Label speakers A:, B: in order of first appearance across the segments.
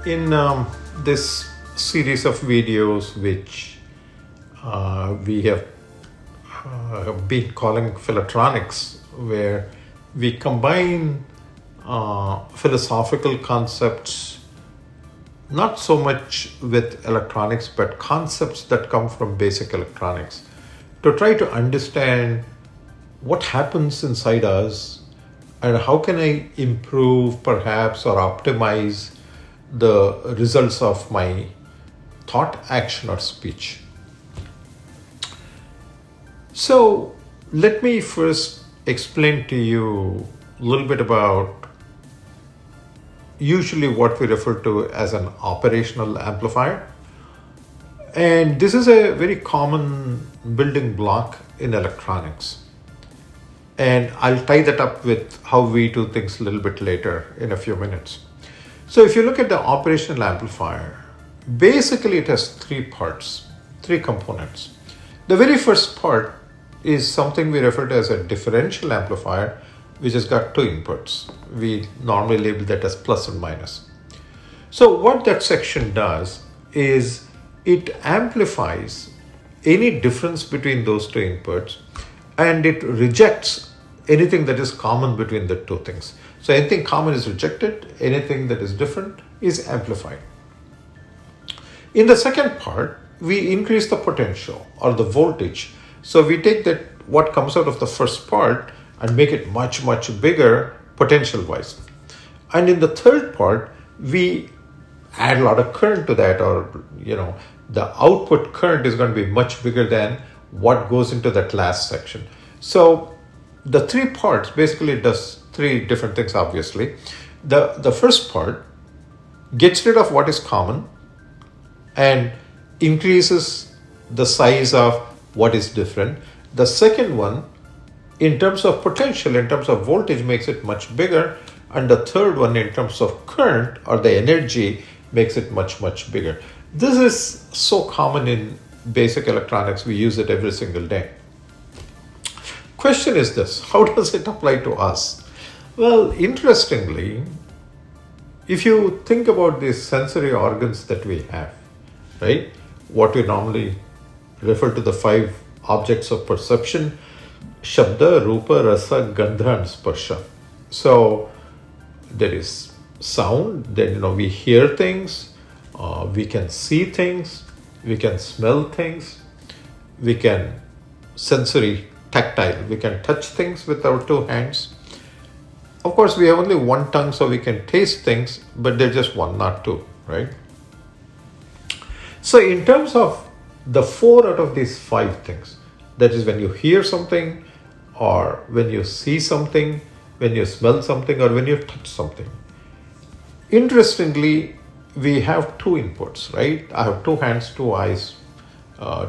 A: In this series of videos, which we have been calling Philotronics, where we combine philosophical concepts, not so much with electronics, but concepts that come from basic electronics, to try to understand what happens inside us and how can I improve perhaps or optimize the results of my thought, action, or speech. So let me first explain to you a little bit about usually what we refer to as an operational amplifier. And this is a very common building block in electronics. And I'll tie that up with how we do things a little bit later in a few minutes. So if you look at the operational amplifier, basically it has three parts, three components. The very first part is something we refer to as a differential amplifier, which has got two inputs. We normally label that as plus and minus. So what that section does is it amplifies any difference between those two inputs, and it rejects anything that is common between the two things. So anything common is rejected, anything that is different is amplified. In the second part, we increase the potential or the voltage. So we take that what comes out of the first part and make it much, much bigger potential wise. And in the third part, we add a lot of current to that, or the output current is going to be much bigger than what goes into that last section. So the three parts basically does three different things, obviously. The first part gets rid of what is common and increases the size of what is different. The second one, in terms of potential, in terms of voltage, makes it much bigger. And the third one, in terms of current or the energy, makes it much, much bigger. This is so common in basic electronics. We use it every single day. Question is this: how does it apply to us? Well, interestingly, if you think about these sensory organs that we have, right? What we normally refer to the five objects of perception: Shabda, Rupa, Rasa, Gandha, and Sparsha. So there is sound, then we hear things, we can see things, we can smell things, we can sensory tactile, we can touch things with our two hands. Of course, we have only one tongue, so we can taste things, but they're just one, not two, right? So in terms of the four out of these five things, that is when you hear something, or when you see something, when you smell something, or when you touch something. Interestingly, we have two inputs, right? I have two hands, two eyes,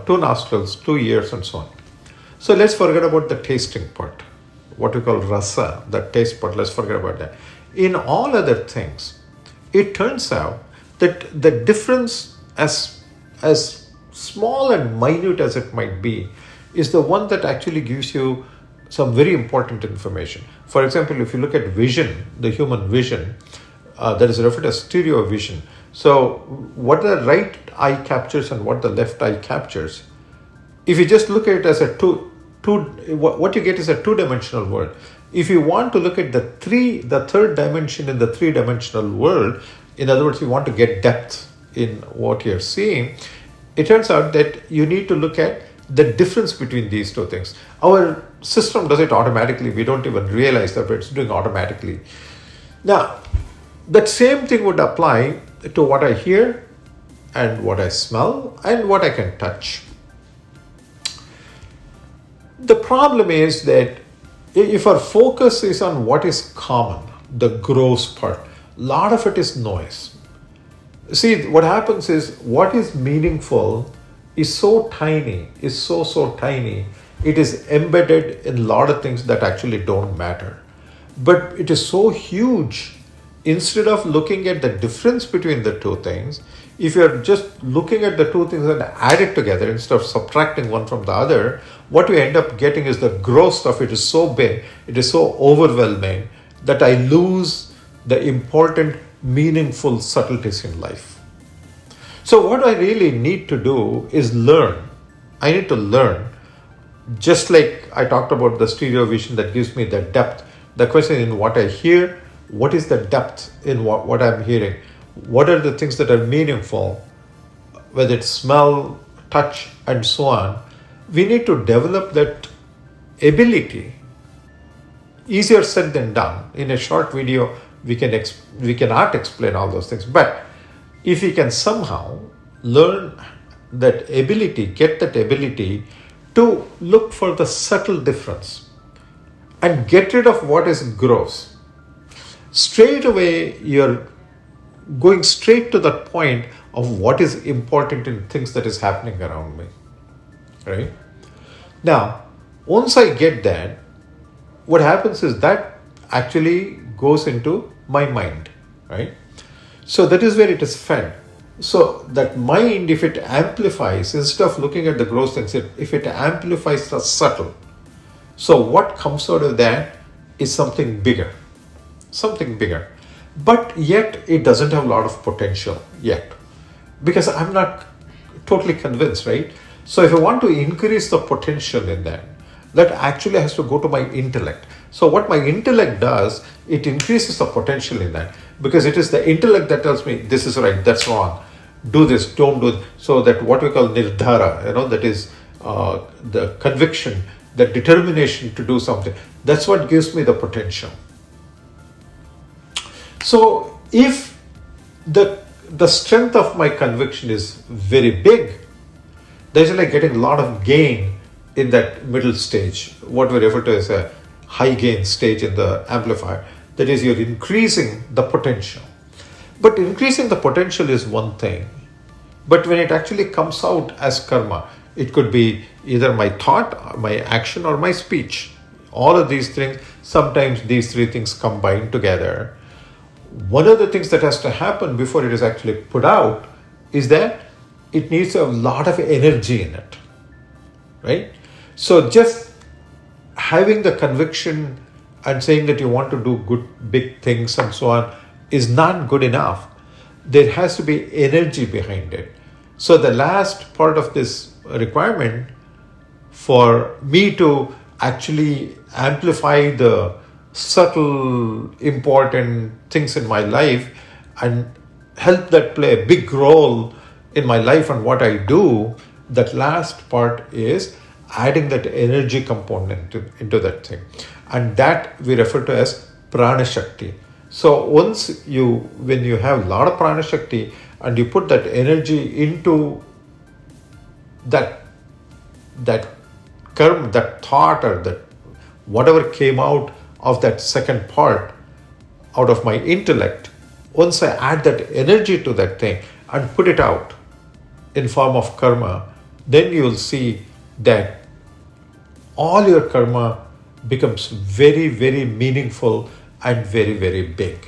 A: two nostrils, two ears, and so on. So let's forget about the tasting part, what we call rasa, the taste part. Let's forget about that. In all other things, it turns out that the difference, as small and minute as it might be, is the one that actually gives you some very important information. For example, if you look at vision, the human vision, that is referred as stereo vision. So what the right eye captures and what the left eye captures, if you just look at it as what you get is a two-dimensional world. If you want to look at the third dimension in the three-dimensional world, in other words, you want to get depth in what you're seeing, it turns out that you need to look at the difference between these two things. Our system does it automatically. We don't even realize that, but it's doing automatically. Now, that same thing would apply to what I hear and what I smell and what I can touch. The problem is that if our focus is on what is common, the gross part, a lot of it is noise. See, what happens is what is meaningful is so tiny, is so tiny, it is embedded in a lot of things that actually don't matter. But it is so huge, instead of looking at the difference between the two things, if you're just looking at the two things and add it together instead of subtracting one from the other, what we end up getting is the gross stuff. It is so big, it is so overwhelming that I lose the important meaningful subtleties in life. So what I really need to do is learn. I need to learn. Just like I talked about the stereo vision that gives me the depth. The question in what I hear, what is the depth in what I'm hearing? What are the things that are meaningful? Whether it's smell, touch, and so on. We need to develop that ability. Easier said than done. In a short video, we cannot explain all those things. But if we can somehow learn that ability, get that ability to look for the subtle difference and get rid of what is gross, straight away you're going straight to that point of what is important in things that is happening around me. Right? Now, once I get that, what happens is that actually goes into my mind, right? So that is where it is fed. So that mind, if it amplifies, instead of looking at the gross things, if it amplifies the subtle, so what comes out of that is something bigger. But yet it doesn't have a lot of potential yet, because I'm not totally convinced, right? So if I want to increase the potential in that actually has to go to my intellect. So what my intellect does, it increases the potential in that, because it is the intellect that tells me this is right, that's wrong, do this, don't do this. So that what we call nirdhara, that is the conviction, the determination to do something. That's what gives me the potential. So if the strength of my conviction is very big, there's like getting a lot of gain in that middle stage, what we refer to as a high gain stage in the amplifier. That is, you're increasing the potential. But increasing the potential is one thing. But when it actually comes out as karma, it could be either my thought, my action, or my speech. All of these things, sometimes these three things combine together. One of the things that has to happen before it is actually put out is that it needs a lot of energy in it, right? So just having the conviction and saying that you want to do good, big things and so on is not good enough. There has to be energy behind it. So the last part of this requirement for me to actually amplify the subtle, important things in my life and help that play a big role in my life and what I do, that last part is adding that energy component into that thing. And that we refer to as prana shakti. So when you have a lot of prana shakti and you put that energy into that karma, that thought, or that whatever came out of that second part out of my intellect, once I add that energy to that thing and put it out in form of karma, then you will see that all your karma becomes very, very meaningful and very, very big.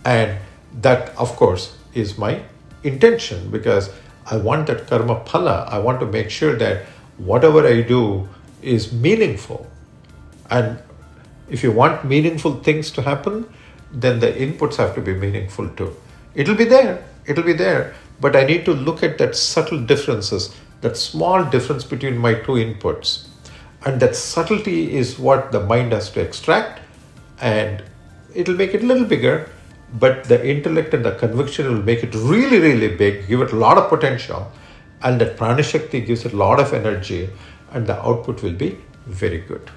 A: And that, of course, is my intention, because I want that karma phala. I want to make sure that whatever I do is meaningful. And if you want meaningful things to happen, then the inputs have to be meaningful too. It'll be there, but I need to look at that subtle differences, that small difference between my two inputs. And that subtlety is what the mind has to extract, and it'll make it a little bigger, but the intellect and the conviction will make it really, really big, give it a lot of potential, and that prana shakti gives it a lot of energy, and the output will be very good.